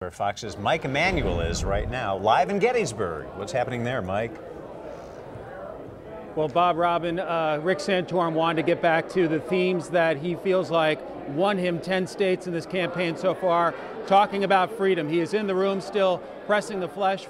Where Fox's Mike Emanuel is right now, live in Gettysburg. What's happening there, Mike? Well, Bob, Robin, Rick Santorum wanted to get back to the themes that he feels like won him 10 states in this campaign so far, talking about freedom. He is in the room still pressing the flesh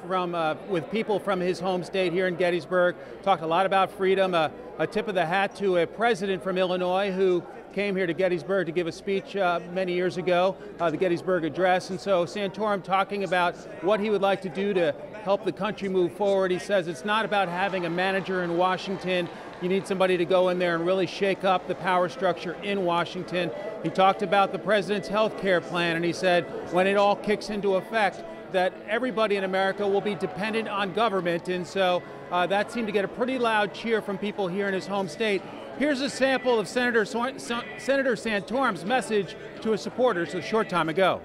with people from his home state here in Gettysburg. Talked a lot about freedom, a tip of the hat to a president from Illinois who came here to Gettysburg to give a speech many years ago, the Gettysburg Address. And so Santorum talking about what he would like to do to help the country move forward. He says it's not about having a manager in Washington. You need somebody to go in there and really shake up the power structure in Washington. He talked about the president's health care plan, and he said when it all kicks into effect, that everybody in America will be dependent on government. And so that seemed to get a pretty loud cheer from people here in his home state. Here's a sample of Senator Santorum's message to his supporters a short time ago.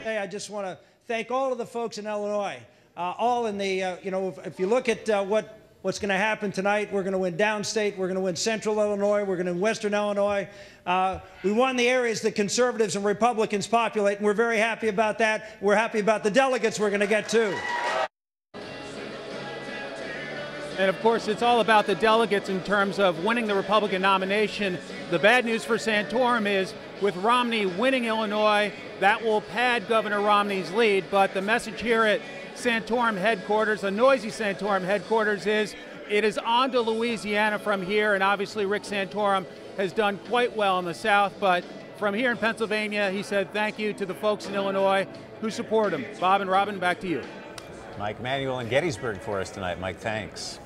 Hey, I just want to thank all of the folks in Illinois, all in the, if you look at what's going to happen tonight, we're going to win downstate, we're going to win central Illinois, we're going to win western Illinois. We won the areas that conservatives and Republicans populate, and we're very happy about that. We're happy about the delegates we're going to get, too. And of course, it's all about the delegates in terms of winning the Republican nomination. The bad news for Santorum is with Romney winning Illinois, that will pad Governor Romney's lead. But the message here at Santorum headquarters, a noisy Santorum headquarters, is it is on to Louisiana from here. And obviously, Rick Santorum has done quite well in the South. But from here in Pennsylvania, he said thank you to the folks in Illinois who support him. Bob and Robin, back to you. Mike Emanuel in Gettysburg for us tonight. Mike, thanks.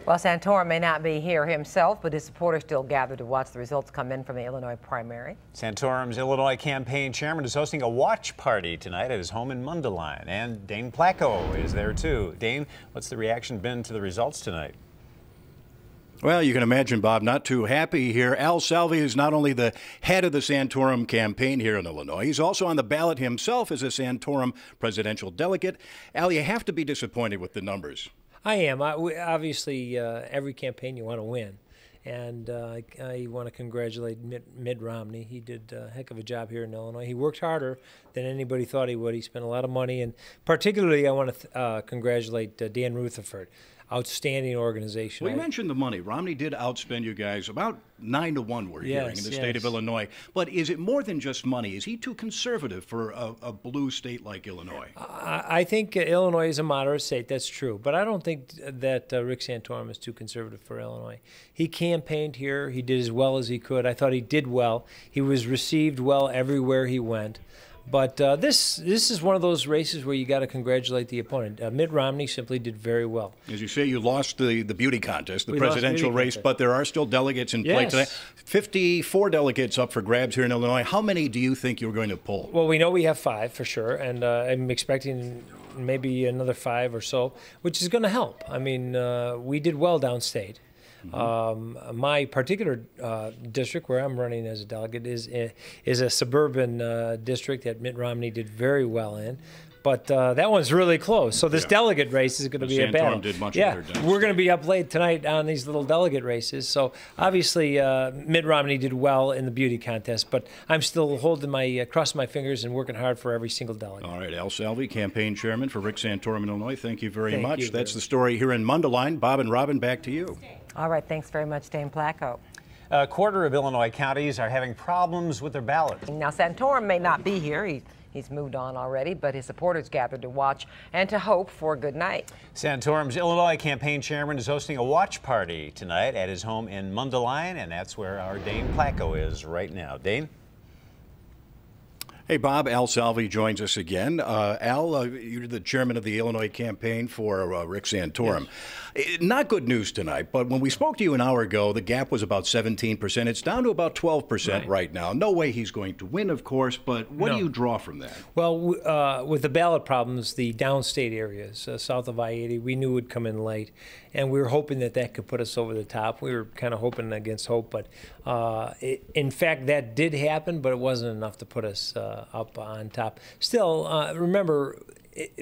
Well, Santorum may not be here himself, but his supporters still gather to watch the results come in from the Illinois primary. Santorum's Illinois campaign chairman is hosting a watch party tonight at his home in Mundelein, and Dane Placco is there too. Dane, what's the reaction been to the results tonight? Well, you can imagine, Bob, not too happy here. Al Salvi is not only the head of the Santorum campaign here in Illinois, he's also on the ballot himself as a Santorum presidential delegate. Al, you have to be disappointed with the numbers. I am. Obviously, every campaign you want to win. And I want to congratulate Mitt Romney. He did a heck of a job here in Illinois. He worked harder than anybody thought he would. He spent a lot of money. And particularly, I want to congratulate Dan Rutherford. Outstanding organization. Well, you mentioned the money. Romney did outspend you guys about 9-1, we're hearing, in the state of Illinois. But is it more than just money? Is he too conservative for a blue state like Illinois? I think Illinois is a moderate state. That's true. But I don't think that Rick Santorum is too conservative for Illinois. He campaigned here. He did as well as he could. I thought he did well. He was received well everywhere he went. But this is one of those races where you got to congratulate the opponent. Mitt Romney simply did very well. As you say, you lost the beauty contest, the presidential race, but there are still delegates in play today. 54 delegates up for grabs here in Illinois. How many do you think you're going to pull? Well, we know we have 5 for sure, and I'm expecting maybe another 5 or so, which is going to help. I mean, we did well downstate. My particular district where I'm running as a delegate is a suburban district that Mitt Romney did very well in. But that one's really close. So this delegate race is going to be a battle. Did much better we're going to be up late tonight on these little delegate races. So obviously Mitt Romney did well in the beauty contest, but I'm still holding my crossing my fingers and working hard for every single delegate. All right, Al Salvi, campaign chairman for Rick Santorum in Illinois. Thank you very much. That's the story here in Mundelein. Bob and Robin, back to you. All right, thanks very much, Dane Placco. A quarter of Illinois counties are having problems with their ballots. Now, Santorum may not be here. He's moved on already, but his supporters gathered to watch and to hope for a good night. Santorum's Illinois campaign chairman is hosting a watch party tonight at his home in Mundelein, and that's where our Dane Placco is right now. Dane? Hey, Bob, Al Salvi joins us again. Al, you're the chairman of the Illinois campaign for Rick Santorum. Yes. Not good news tonight, but when we spoke to you an hour ago, the gap was about 17%. It's down to about 12% right now. No way he's going to win, of course, but what do you draw from that? Well, with the ballot problems, the downstate areas south of I-80, we knew would come in late, and we were hoping that that could put us over the top. We were kind of hoping against hope, but in fact, that did happen, but it wasn't enough to put us up on top. Still, remember,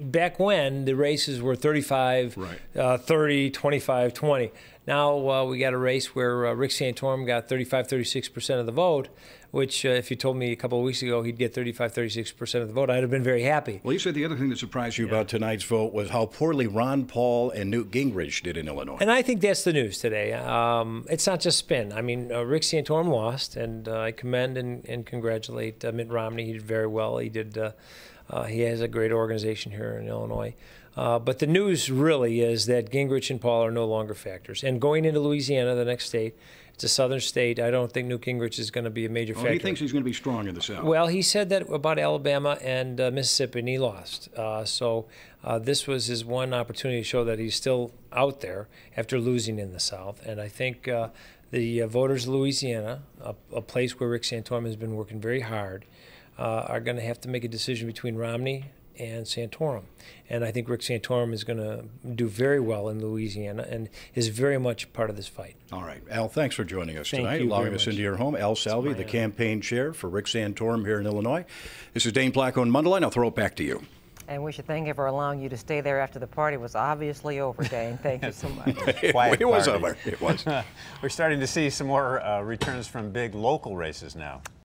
back when the races were 35, right. 30, 25, 20. Now we got a race where Rick Santorum got 35, 36% of the vote, which if you told me a couple of weeks ago he'd get 35, 36% of the vote, I'd have been very happy. Well, you said the other thing that surprised you about tonight's vote was how poorly Ron Paul and Newt Gingrich did in Illinois. And I think that's the news today. It's not just spin. I mean, Rick Santorum lost, and I commend and congratulate Mitt Romney. He did very well. He has a great organization here in Illinois. But the news really is that Gingrich and Paul are no longer factors. And going into Louisiana, the next state, it's a southern state. I don't think Newt Gingrich is going to be a major factor. He thinks he's going to be strong in the South. Well, he said that about Alabama and Mississippi, and he lost. So this was his one opportunity to show that he's still out there after losing in the South. And I think the voters of Louisiana, a place where Rick Santorum has been working very hard, are going to have to make a decision between Romney and Santorum. And I think Rick Santorum is going to do very well in Louisiana and is very much part of this fight. All right. Al, thanks for joining us Thank tonight, you allowing very us much. into your home. Al Salvi, the campaign chair for Rick Santorum here in Illinois. This is Dane Placco in Mundelein. I'll throw it back to you. And we should thank you for allowing you to stay there after the party was obviously over, Dane. Thank you so much. It was over. It was. We're starting to see some more returns from big local races now.